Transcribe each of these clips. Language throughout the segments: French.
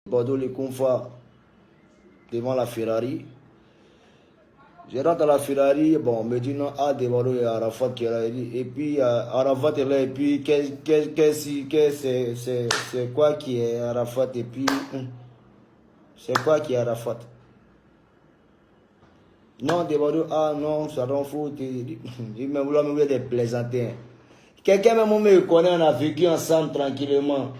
Bordeaux, les Confa, devant la Ferrari. Je rentre à la Ferrari, bon, on me dit non, ah, devant il y a Arafat qui est là, et puis Arafat est là, et puis c'est quoi qui est Arafat, et puis c'est quoi qui est Arafat? Non, devant ah non, ça rend fou, il me voulait des plaisanter. Quelqu'un même me connaît, on a vécu ensemble tranquillement.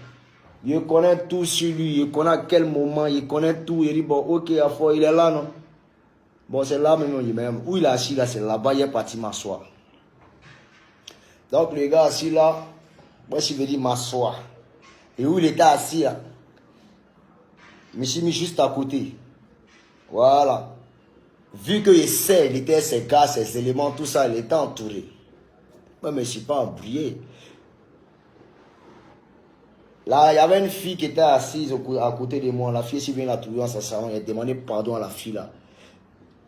Il connaît tout sur lui, il connaît à quel moment, il connaît tout, il dit bon, ok, il est là, non? Bon, c'est là même, où il est assis là, c'est là-bas, il est parti m'asseoir. Donc le gars assis là, moi je vais dire m'asseoir. Et où il était assis là, je me suis mis juste à côté. Voilà. Vu que il était ses gars, ses éléments, tout ça, il était entouré. Moi, je ne me suis pas embrouillé. Là, il y avait une fille qui était assise à côté de moi. La fille, si bien la trouver en sa salon, elle a demandé pardon à la fille là.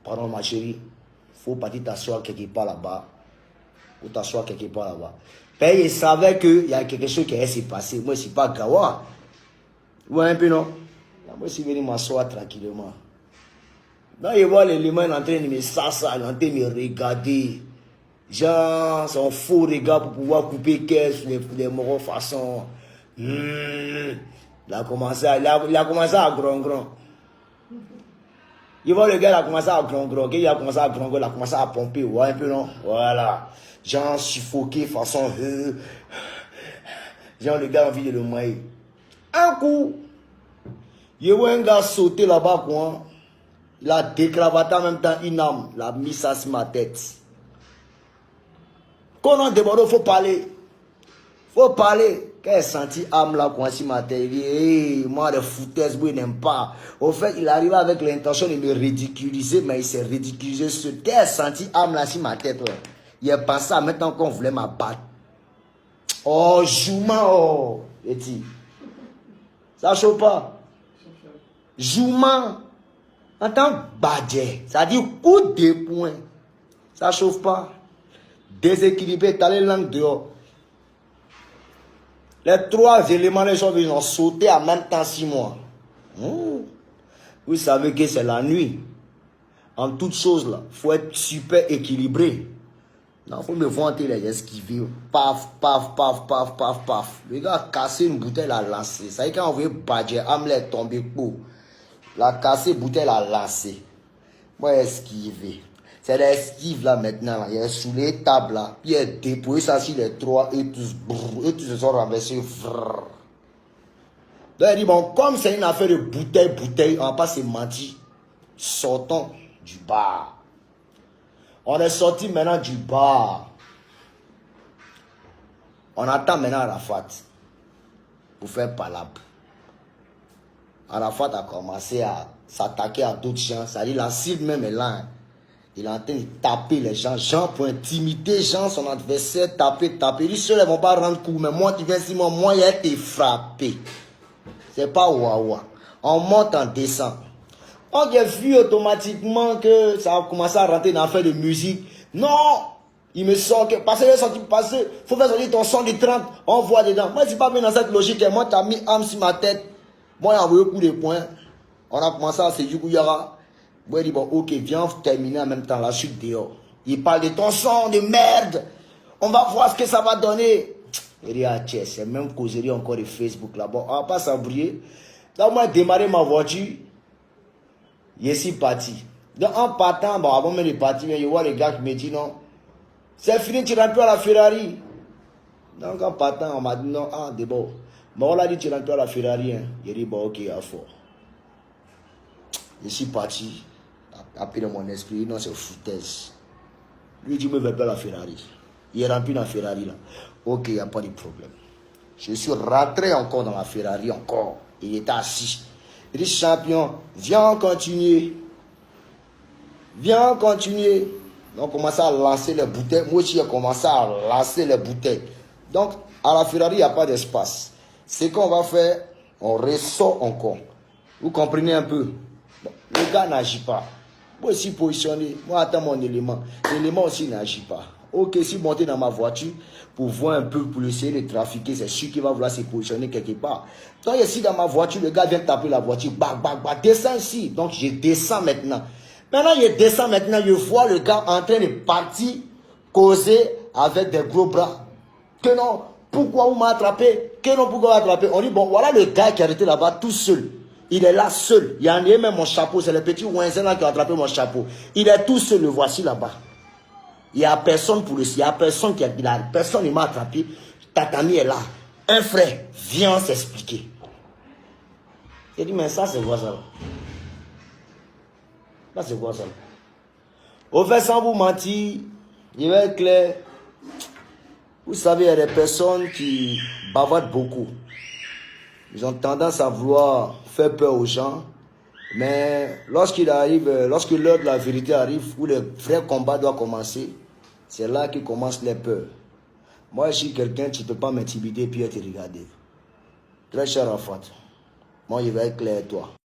Pardon ma chérie, il faut partir t'asseoir quelque part là-bas. Ou t'asseoir quelque part là-bas. Ben, il savait qu'il y a quelque chose qui allait se passer. Moi, je ne suis pas gawa. Ouais, un peu non. Là, moi, je suis venu m'asseoir tranquillement. Là, il voit l'élément, il est en train de me s'asseoir, il est en train de me regarder. Genre, son faux regard pour pouvoir couper caisse, les moraux façon. Il a commencé à grand. Il voit le gars, il a commencé à grand. Il a commencé à grand, il a commencé à pomper. Ouais, un peu non. Voilà. Genre, suffoqué façon. Genre, le gars a envie de le mailler. Un coup, il voit un gars sauter là-bas, quoi. Il a décravaté en même temps une arme. Il a mis ça sur ma tête. Quand on demande, il faut parler. Il faut parler. Quand il a senti l'âme là, sur ma tête, il dit, hey, moi, les foutaises, il n'aime pas. Au fait, il arrive avec l'intention de me ridiculiser, mais il s'est ridiculisé. Quand il a senti l'âme là sur ma tête, ouais, il a pensé à maintenant qu'on voulait m'abattre. Oh, Jouma, oh. Et dit, ça chauffe pas. Jouma, en tant que badjet, ça dit coup de poing. Ça chauffe pas. Déséquilibré, t'as les langues dehors. Les trois éléments, les gens ont sauté en même temps 6 mois. Vous savez que c'est la nuit. En toute chose là, il faut être super équilibré. Non, il faut me vanter les esquiver. Paf, paf, paf, paf, paf, paf. Le gars a cassé une bouteille, l'a lancé. Ça y est, quand on veut badger, Amle est tombé pour. La cassé bouteille, l'a lancé. Moi, esquiver. C'est l'esquive là maintenant. Là. Il est sous les tables là. Il est déployé ça sur les trois et tous se sont renversés. Donc il dit bon, comme c'est une affaire de bouteille, on va pas se mentir. Sortons du bar. On est sorti maintenant du bar. On attend maintenant Arafat pour faire palabre. Arafat a commencé à s'attaquer à d'autres gens. C'est-à-dire la cible même est là. Il est en train de taper les gens. Gens pour intimider son adversaire. Taper. Ils seuls ne vont pas rendre coup. Mais moi, tu viens ici, moi, il a été frappé. C'est pas wawa. On monte, on descend. On a vu automatiquement que ça a commencé à rentrer dans l'affaire de musique. Non! Il me sort que, parce que il faut faire sortir ton son de 30, on voit dedans. Moi, je ne suis pas bien dans cette logique. Moi, tu as mis âme sur ma tête. Moi, j'ai envoyé un coup de poing. On a commencé à se dire qu'il y aura. Moi, il dit, bon, ok, viens terminer en même temps la chute dehors. Il parle de ton son de merde. On va voir ce que ça va donner. Il dit, ah, tiens, c'est même causerie encore de Facebook là-bas. On va pas s'embrouiller. Donc, moi, j'ai démarré ma voiture. Je suis parti. Donc, en partant, bon, avant même de partir, il y a les gars qui me disent, non, c'est fini, tu rentres à la Ferrari. Donc, en partant, on m'a dit, non, ah, d'abord. Mais on l'a dit, tu rentres à la Ferrari. Hein. Il dit, bon, ok, à fort. Je suis parti. Après dans mon esprit, non, c'est foutaise. Lui, il dit, me veux pas la Ferrari. Il est rempli dans la Ferrari là. Ok, il n'y a pas de problème. Je suis rentré encore dans la Ferrari, encore. Il était assis. Il dit, champion, viens continuer. Viens continuer. Donc, on commence à lancer les bouteilles. Moi aussi, j'ai commencé à lancer les bouteilles. Donc, à la Ferrari, il n'y a pas d'espace. Ce qu'on va faire, on ressort encore. Vous comprenez un peu? Bon, le gars n'agit pas. Moi aussi positionné. Moi, attends mon élément. L'élément aussi n'agit pas. Ok, si monter dans ma voiture pour voir un peu, pour essayer de trafiquer, c'est sûr qu'il va vouloir se positionner quelque part. Donc ici dans ma voiture, le gars vient taper la voiture, bah, descends ici. Donc je descends maintenant. Maintenant, je descends maintenant, je vois le gars en train de partir, causer avec des gros bras. Que non, pourquoi vous m'avez attrapé? Que non, pourquoi vous m'avez attrapé? On dit, bon, voilà le gars qui est arrêté là-bas tout seul. Il est là seul. Il y a même mon chapeau, c'est le petit Wenzel là qui a attrapé mon chapeau. Il est tout seul, le voici là-bas. Il n'y a personne pour le il n'y a personne qui a dit là. Personne ne m'a attrapé. Tatami est là. Un frère, viens s'expliquer. J'ai dit, mais ça, c'est quoi ça? Là, c'est quoi ça? Au fait, sans vous mentir, je vais être clair. Vous savez, il y a des personnes qui bavardent beaucoup. Ils ont tendance à vouloir faire peur aux gens. Mais lorsqu'il arrive, lorsque l'heure de la vérité arrive, où le vrai combat doit commencer, c'est là que commencent les peurs. Moi, je suis quelqu'un, tu ne peux pas m'intimider et puis te regarder. Très cher Rafat, moi, je vais être clair avec toi.